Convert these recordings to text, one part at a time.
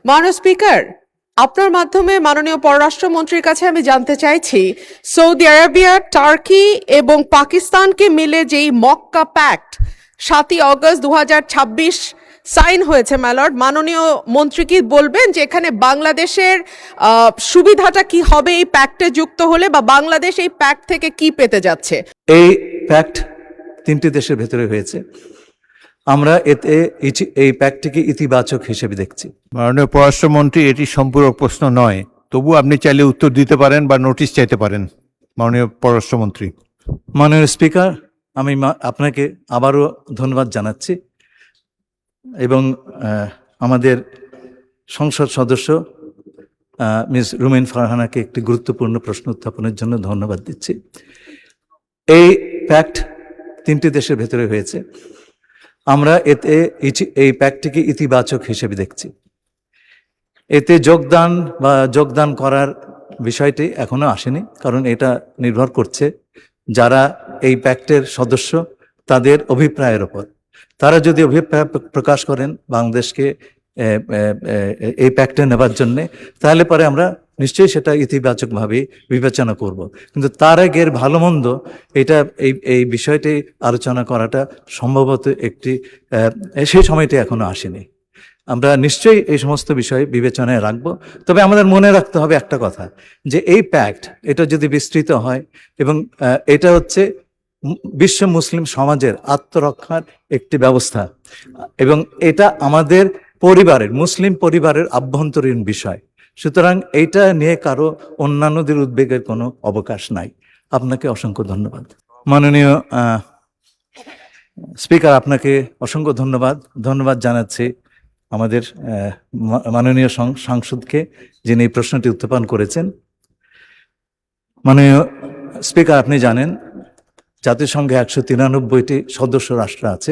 মাননীয় স্পিকার, আপনার মাধ্যমে মাননীয় পররাষ্ট্রমন্ত্রীর কাছে আমি জানতে চাইছি, সৌদি আরবিয়া, টার্কি এবং পাকিস্তানকে মিলে যেই মক্কা প্যাক্ট 7ই অগস্ট 2026 সাইন হয়েছে ম্যালর্ড, মাননীয় মন্ত্রী কি বলবেন যে এখানে বাংলাদেশের সুবিধাটা কি হবে এই প্যাক্টে যুক্ত হলে, বা বাংলাদেশ এই প্যাক্ট থেকে কি পেতে যাচ্ছে? এই প্যাক্ট তিনটি দেশের ভেতরে হয়েছে। আমরা এতে এই প্যাক্টটিকে ইতিবাচক হিসেবে দেখছি। মাননীয় পররাষ্ট্রমন্ত্রী, এটি সম্পূরক প্রশ্ন নয়, তবু আপনি চাইলে উত্তর দিতে পারেন বা নোটিশ চাইতে পারেন। মাননীয় পররাষ্ট্রমন্ত্রী। মাননীয় স্পিকার, আমি আপনাকে আবারও ধন্যবাদ জানাচ্ছি এবং আমাদের সংসদ সদস্য মিস রুমিন ফারহানাকে একটি গুরুত্বপূর্ণ প্রশ্ন উত্থাপনের জন্য ধন্যবাদ দিচ্ছি। এই প্যাক্ট তিনটি দেশের ভেতরে হয়েছে। আমরা এতে এই প্যাক্টটিকে ইতিবাচক হিসেবে দেখছি। এতে যোগদান করার বিষয়টি এখনো আসেনি, কারণ এটা নির্ভর করছে যারা এই প্যাক্টের সদস্য তাদের অভিপ্রায়ের ওপর। তারা যদি অভিপ্রায় প্রকাশ করেন বাংলাদেশকে এই প্যাক্টে নেবার জন্যে, তাহলে পরে আমরা নিশ্চয়ই সেটা ইতিবাচকভাবে বিবেচনা করব। কিন্তু তার আগের ভালো মন্দ এটা এই বিষয়টি আলোচনা করাটা সম্ভবত সেই সময়টি এখনো আসেনি। আমরা নিশ্চয়ই এই সমস্ত বিষয় বিবেচনায় রাখব। তবে আমাদের মনে রাখতে হবে একটা কথা, যে এই প্যাক্ট এটা যদি বিস্তৃত হয় এবং এটা হচ্ছে বিশ্ব মুসলিম সমাজের আত্মরক্ষার একটি ব্যবস্থা, এবং এটা আমাদের মুসলিম পরিবারের আভ্যন্তরীণ বিষয়। সুতরাং এইটা নিয়ে কারো অন্যান্যদের উদ্বেগের কোনো অবকাশ নাই। আপনাকে অসংখ্য ধন্যবাদ। মাননীয় স্পিকার, আপনাকে অসংখ্য ধন্যবাদ জানাচ্ছি আমাদের মাননীয় সাংসদকে, যিনি এই প্রশ্নটি উত্থাপন করেছেন। মাননীয় স্পিকার, আপনি জানেন জাতিসংঘে 193টি সদস্য রাষ্ট্র আছে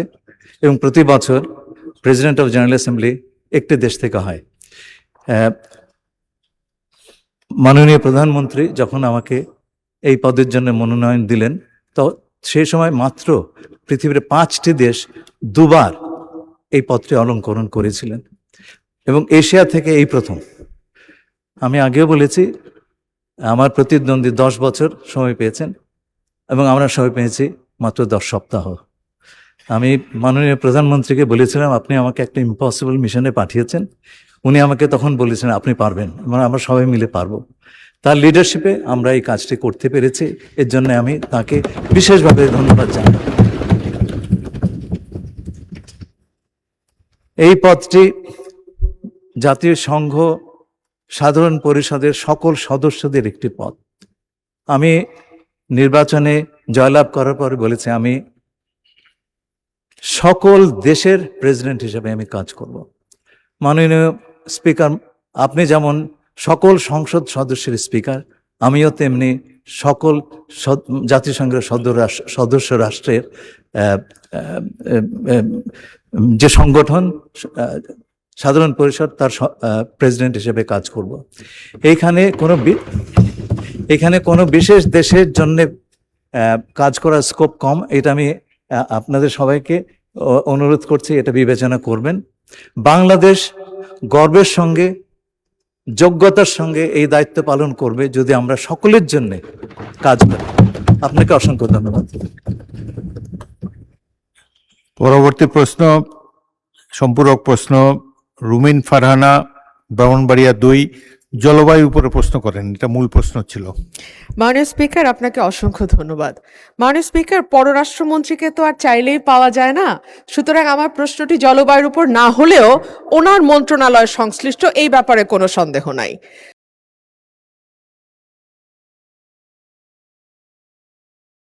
এবং প্রতি বছর প্রেসিডেন্ট অফ জেনারেল অ্যাসেম্বলি একটি দেশ থেকে হয়। মাননীয় প্রধানমন্ত্রী যখন আমাকে এই পদের জন্য মনোনয়ন দিলেন, তো সেই সময় মাত্র পৃথিবীর 5টি দেশ দুবার এই পদটি অলংকরণ করেছিলেন এবং এশিয়া থেকে এই প্রথম। আমি আগেও বলেছি, আমার প্রতিদ্বন্দ্বী 10 বছর সময় পেয়েছেন এবং আমরা সময় পেয়েছি মাত্র 10 সপ্তাহ। আমি মাননীয় প্রধানমন্ত্রীকে বলেছিলাম, আপনি আমাকে একটা ইম্পসিবল মিশনে পাঠিয়েছেন। উনি আমাকে তখন বলেছিলেন, আপনি পারবেন, আমরা সবাই মিলে পারবো। তার লিডারশিপে আমরা এই কাজটি করতে পেরেছি, এর জন্য আমি তাকে বিশেষভাবে ধন্যবাদ জানাই। এই পদটি জাতীয় সংঘ সাধারণ পরিষদের সকল সদস্যদের একটি পদ। আমি নির্বাচনে জয়লাভ করার পরে বলেছি, আমি সকল দেশের প্রেসিডেন্ট হিসেবে আমি কাজ করব। মাননীয় স্পিকার, আপনি যেমন সকল সংসদ সদস্যের স্পিকার, আমিও তেমনি সকল জাতিসংঘের সদস্য রাষ্ট্রের যে সংগঠন সাধারণ পরিষদ, তার প্রেসিডেন্ট হিসেবে কাজ করব। এখানে কোনো বিশেষ দেশের জন্য কাজ করার স্কোপ কম, এটা আমি আপনাদের সবাইকে অনুরোধ করছি, এটা বিবেচনা করবেন। বাংলাদেশ গর্বের সঙ্গে, যোগ্যতার সঙ্গে এই দায়িত্ব পালন করবে যদি আমরা সকলের জন্য কাজ করি। আপনাকে অসংখ্য ধন্যবাদ। পরবর্তী প্রশ্ন, সম্পূরক প্রশ্ন, রুমিন ফারহানা, ব্রাহ্মণবাড়িয়া 2, জলবায়ুর উপরে প্রশ্ন করেন। এটা মূল প্রশ্ন ছিল। মাননীয় স্পিকার, আপনাকে অসংখ্য ধন্যবাদ। মাননীয় স্পিকার, পররাষ্ট্রমন্ত্রীকে তো আর চাইলেই পাওয়া যায় না, সুতরাং আমার প্রশ্নটি জলবায়ুর উপর না হলেও ওনার মন্ত্রণালয় সংশ্লিষ্ট, এই ব্যাপারে কোনো সন্দেহ নাই।